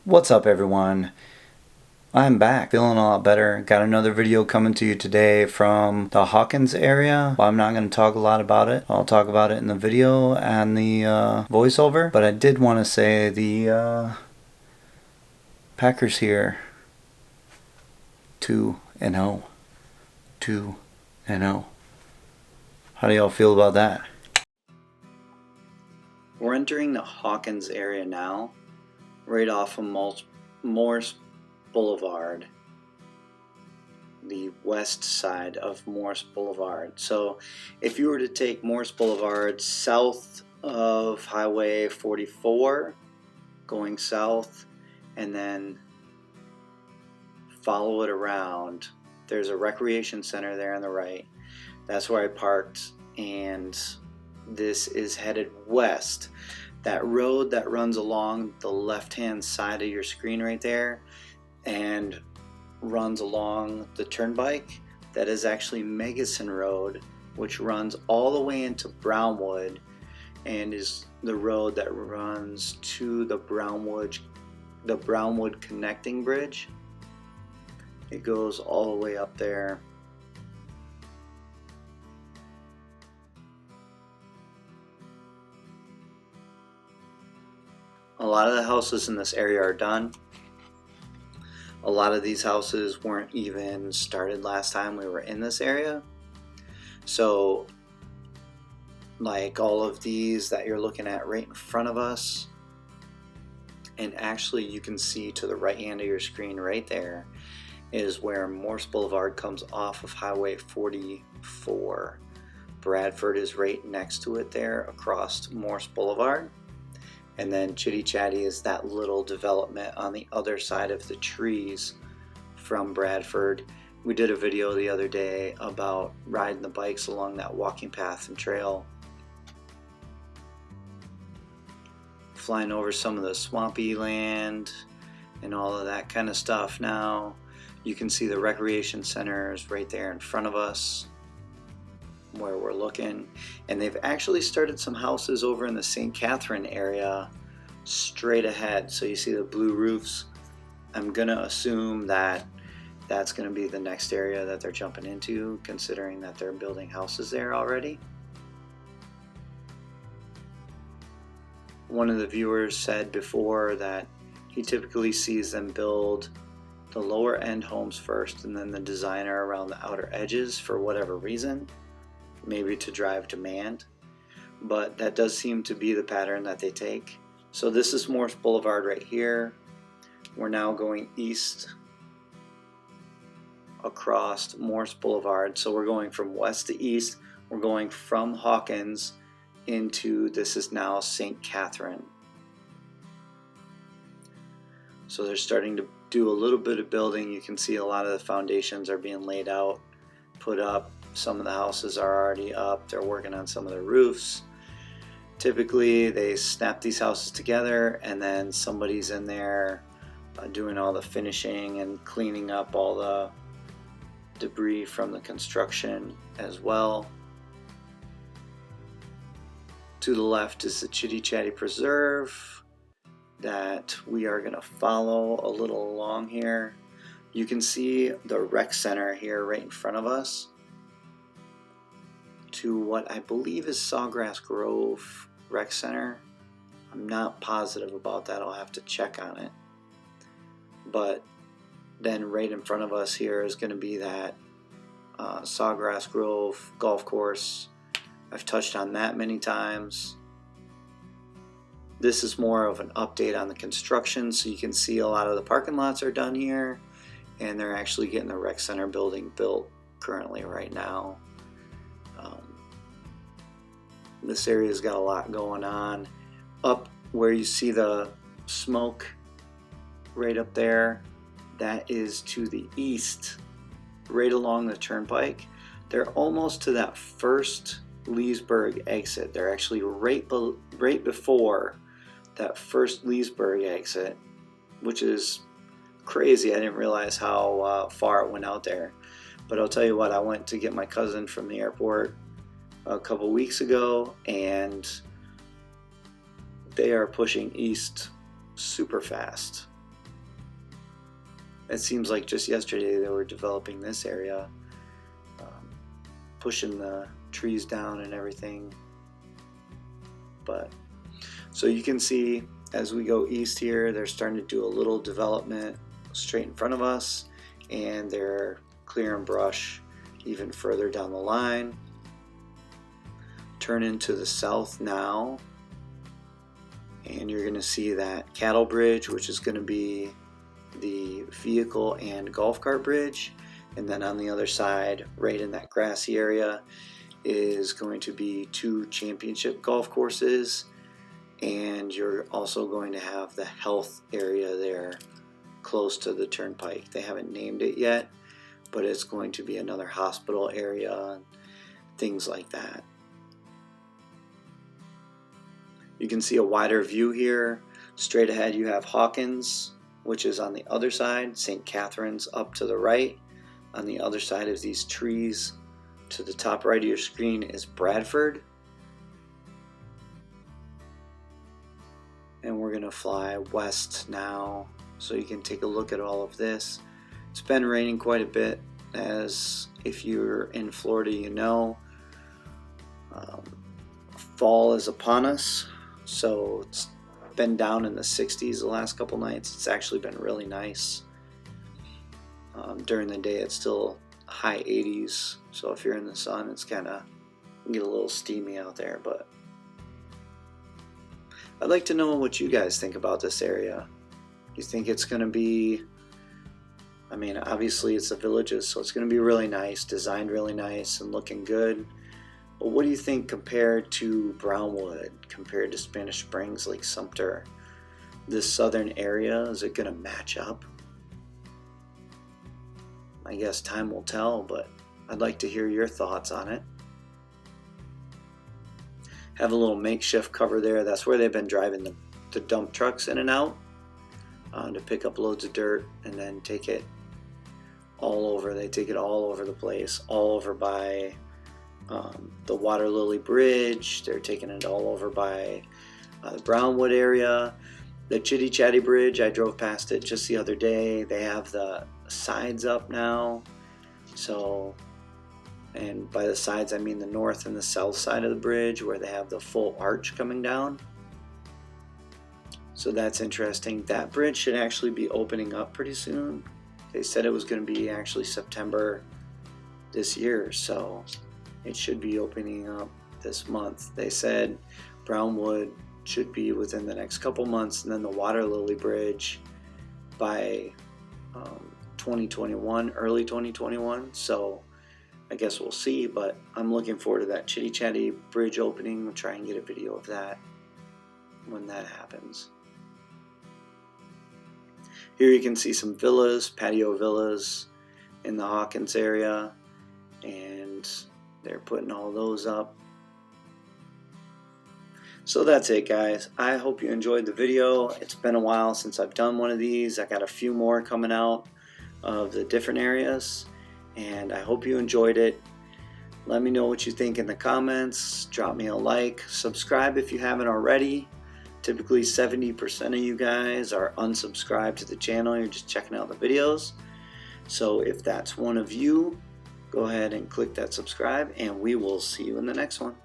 What's up, everyone? I'm back, feeling a lot better. Got another video coming to you today from the Hawkins area. I'm not going to talk a lot about it. I'll talk about it in the video and the voiceover. But I did want to say the Packers here 2-0. 2-0. How do y'all feel about that? We're entering the Hawkins area now, right off of Morse Boulevard, the west side of Morse Boulevard. So if you were to take Morse Boulevard south of Highway 44, going south, and then follow it around, there's a recreation center there on the right. That's where I parked, and this is headed west. That road that runs along the left-hand side of your screen right there and runs along the turnpike, that is actually Megason Road, which runs all the way into Brownwood and is the road that runs to the Brownwood connecting bridge. It goes all the way up there. A lot of the houses in this area are done. A lot of these houses weren't even started last time we were in this area. So, like all of these that you're looking at right in front of us, and actually you can see to the right hand of your screen right there is where Morse Boulevard comes off of Highway 44. Bradford is right next to it there across Morse Boulevard. And then Chitty Chatty is that little development on the other side of the trees from Bradford. We did a video the other day about riding the bikes along that walking path and trail. Flying over some of the swampy land and all of that kind of stuff now. You can see the recreation centers right there in front of us where we're looking, and they've actually started some houses over in the St. Catherine area straight ahead. So you see the blue roofs. I'm gonna assume that that's gonna be the next area that they're jumping into, considering that they're building houses there already. One of the viewers said before that he typically sees them build the lower end homes first and then the designer around the outer edges for whatever reason. Maybe to drive demand, but that does seem to be the pattern that they take. So this is Morse Boulevard right here. We're now going east across Morse Boulevard. So we're going from west to east. We're going from Hawkins into, this is now St. Catherine. So they're starting to do a little bit of building. You can see a lot of the foundations are being laid out, put up. Some of the houses are already up. They're working on some of the roofs. Typically they snap these houses together and then somebody's in there doing all the finishing and cleaning up all the debris from the construction as well. To the left is the Chitty Chatty Preserve that we are going to follow a little along here. You can see the rec center here right in front of us, to what I believe is Sawgrass Grove Rec Center. I'm not positive about that. I'll have to check on it. But then right in front of us here is going to be that Sawgrass Grove golf course. I've touched on that many times. This is more of an update on the construction, so you can see a lot of the parking lots are done here, and they're actually getting the rec center building built currently right now. This area's got a lot going on. Up where you see the smoke right up there, that is to the east, right along the turnpike. They're almost to that first Leesburg exit. They're actually right before that first Leesburg exit, which is crazy. I didn't realize how far it went out there. But I'll tell you what, I went to get my cousin from the airport a couple weeks ago, and they are pushing east super fast. it seems like just yesterday they were developing this area, pushing the trees down and everything. But so you can see as we go east here, they're starting to do a little development straight in front of us, and they're clearing brush even further down the line. Turn into the south now, and you're going to see that cattle bridge, which is going to be the vehicle and golf cart bridge. And then on the other side, right in that grassy area, is going to be 2 championship golf courses, and you're also going to have the health area there close to the turnpike. They haven't named it yet, but it's going to be another hospital area and things like that. You can see a wider view here. Straight ahead you have Hawkins, which is on the other side. St. Catherine's up to the right. On the other side of these trees to the top right of your screen is Bradford. And we're going to fly west now so you can take a look at all of this. It's been raining quite a bit, as if you're in Florida you know. Fall is upon us, so it's been down in the 60s the last couple nights. It's actually been really nice. During the day it's still high 80s, so if you're in the sun it's kind of get a little steamy out there. But I'd like to know what you guys think about this area. You think it's going to be, I mean, obviously it's the Villages, so it's going to be really nice, designed really nice and looking good. But what do you think compared to Brownwood, compared to Spanish Springs, Lake Sumter? This southern area, is it going to match up? I guess time will tell, but I'd like to hear your thoughts on it. Have a little makeshift cover there. That's where they've been driving the dump trucks in and out to pick up loads of dirt and then take it all over. They take it all over the place, all over by the Water Lily Bridge. They're taking it all over by the Brownwood area. The Chitty Chatty Bridge, I drove past it just the other day. They have the sides up now. So, and by the sides I mean the north and the south side of the bridge, where they have the full arch coming down. So that's interesting. That bridge should actually be opening up pretty soon. They said it was going to be actually September this year, so it should be opening up this month. They said Brownwood should be within the next couple months, and then the Water Lily Bridge by 2021, early 2021. So I guess we'll see, but I'm looking forward to that Chitty Chatty Bridge opening. We'll try and get a video of that when that happens. Here you can see some villas, patio villas in the Hawkins area, and they're putting all those up. So that's it, guys. I hope you enjoyed the video. It's been a while since I've done one of these. I got a few more coming out of the different areas, and I hope you enjoyed it. Let me know what you think in the comments. Drop me a like. Subscribe if you haven't already. Typically 70% of you guys are unsubscribed to the channel. You're just checking out the videos. So if that's one of you, go ahead and click that subscribe, and we will see you in the next one.